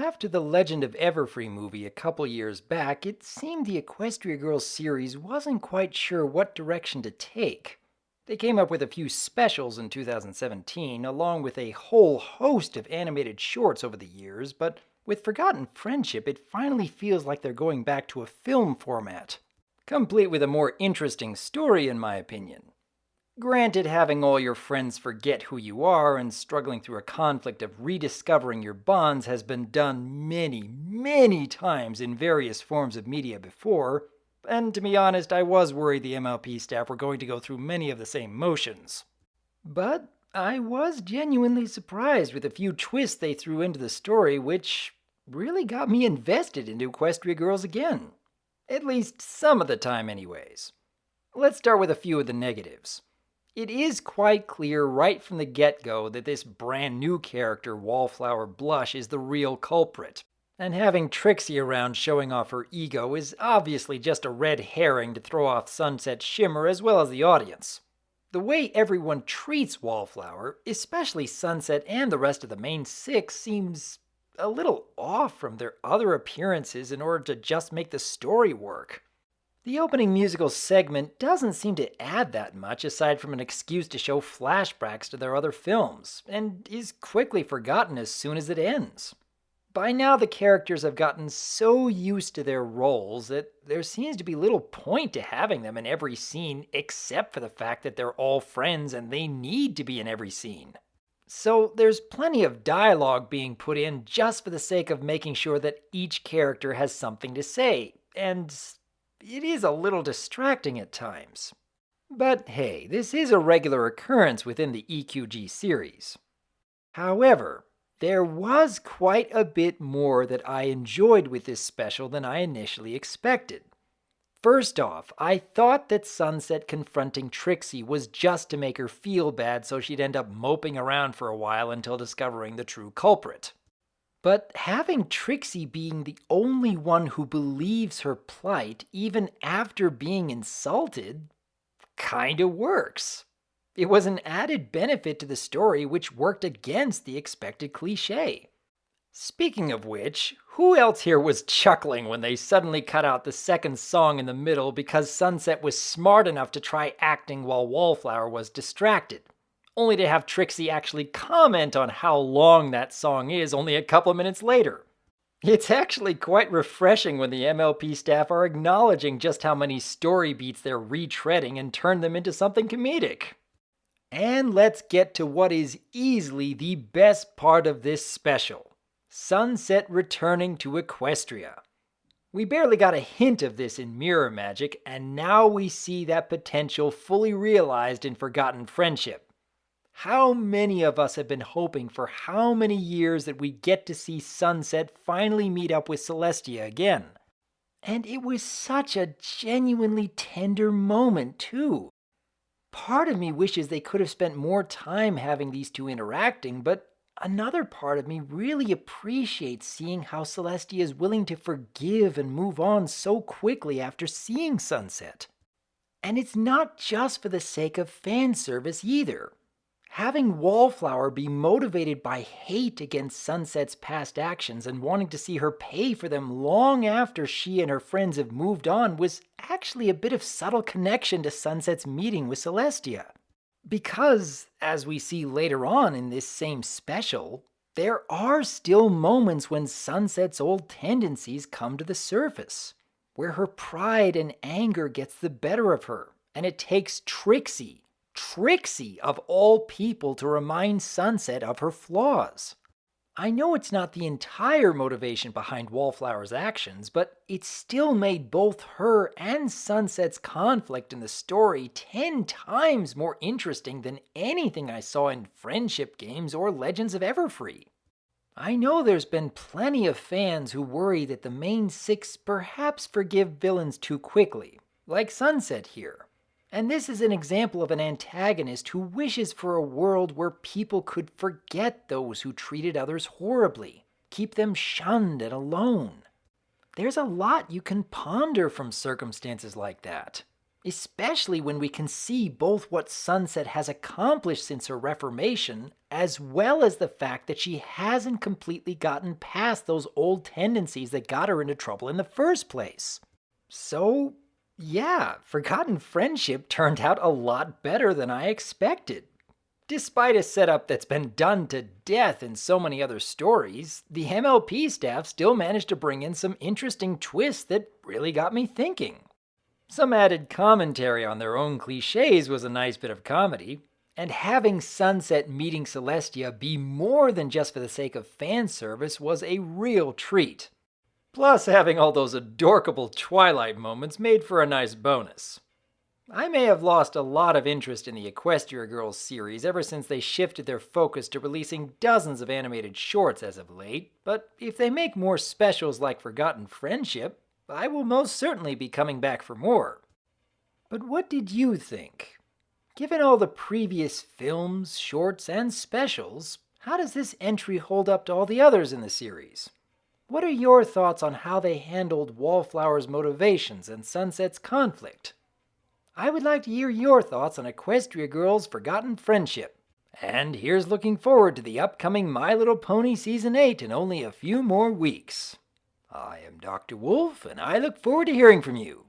After the Legend of Everfree movie a couple years back, it seemed the Equestria Girls series wasn't quite sure what direction to take. They came up with a few specials in 2017, along with a whole host of animated shorts over the years, but with Forgotten Friendship, it finally feels like they're going back to a film format, complete with a more interesting story in my opinion. Granted, having all your friends forget who you are and struggling through a conflict of rediscovering your bonds has been done many, many times in various forms of media before, and to be honest, I was worried the MLP staff were going to go through many of the same motions. But I was genuinely surprised with a few twists they threw into the story, which really got me invested into Equestria Girls again. At least some of the time anyways. Let's start with a few of the negatives. It is quite clear right from the get-go that this brand new character, Wallflower Blush, is the real culprit. And having Trixie around showing off her ego is obviously just a red herring to throw off Sunset Shimmer as well as the audience. The way everyone treats Wallflower, especially Sunset and the rest of the main six, seems a little off from their other appearances in order to just make the story work. The opening musical segment doesn't seem to add that much aside from an excuse to show flashbacks to their other films, and is quickly forgotten as soon as it ends. By now the characters have gotten so used to their roles that there seems to be little point to having them in every scene except for the fact that they're all friends and they need to be in every scene. So there's plenty of dialogue being put in just for the sake of making sure that each character has something to say, and it is a little distracting at times. But hey, this is a regular occurrence within the EQG series. However, there was quite a bit more that I enjoyed with this special than I initially expected. First off, I thought that Sunset confronting Trixie was just to make her feel bad so she'd end up moping around for a while until discovering the true culprit. But having Trixie being the only one who believes her plight, even after being insulted, kinda works. It was an added benefit to the story which worked against the expected cliché. Speaking of which, who else here was chuckling when they suddenly cut out the second song in the middle because Sunset was smart enough to try acting while Wallflower was distracted? Only to have Trixie actually comment on how long that song is only a couple minutes later. It's actually quite refreshing when the MLP staff are acknowledging just how many story beats they're retreading and turn them into something comedic. And let's get to what is easily the best part of this special: Sunset returning to Equestria. We barely got a hint of this in Mirror Magic, and now we see that potential fully realized in Forgotten Friendship. How many of us have been hoping for how many years that we get to see Sunset finally meet up with Celestia again? And it was such a genuinely tender moment, too. Part of me wishes they could have spent more time having these two interacting, but another part of me really appreciates seeing how Celestia is willing to forgive and move on so quickly after seeing Sunset. And it's not just for the sake of fan service either. Having Wallflower be motivated by hate against Sunset's past actions and wanting to see her pay for them long after she and her friends have moved on was actually a bit of subtle connection to Sunset's meeting with Celestia. Because, as we see later on in this same special, there are still moments when Sunset's old tendencies come to the surface, where her pride and anger gets the better of her, and it takes Trixie of all people to remind Sunset of her flaws. I know it's not the entire motivation behind Wallflower's actions, but it still made both her and Sunset's conflict in the story 10 times more interesting than anything I saw in Friendship games or Legends of Everfree. I know there's been plenty of fans who worry that the main six perhaps forgive villains too quickly, like Sunset here. And this is an example of an antagonist who wishes for a world where people could forget those who treated others horribly, keep them shunned and alone. There's a lot you can ponder from circumstances like that. especially when we can see both what Sunset has accomplished since her reformation, as well as the fact that she hasn't completely gotten past those old tendencies that got her into trouble in the first place. So, yeah, Forgotten Friendship turned out a lot better than I expected. Despite a setup that's been done to death in so many other stories, the MLP staff still managed to bring in some interesting twists that really got me thinking. Some added commentary on their own cliches was a nice bit of comedy, and having Sunset meeting Celestia be more than just for the sake of fan service was a real treat. Plus, having all those adorkable Twilight moments made for a nice bonus. I may have lost a lot of interest in the Equestria Girls series ever since they shifted their focus to releasing dozens of animated shorts as of late, but if they make more specials like Forgotten Friendship, I will most certainly be coming back for more. But what did you think? Given all the previous films, shorts, and specials, how does this entry hold up to all the others in the series? What are your thoughts on how they handled Wallflower's motivations and Sunset's conflict? I would like to hear your thoughts on Equestria Girls' Forgotten Friendship. And here's looking forward to the upcoming My Little Pony Season 8 in only a few more weeks. I am Dr. Wolf, and I look forward to hearing from you.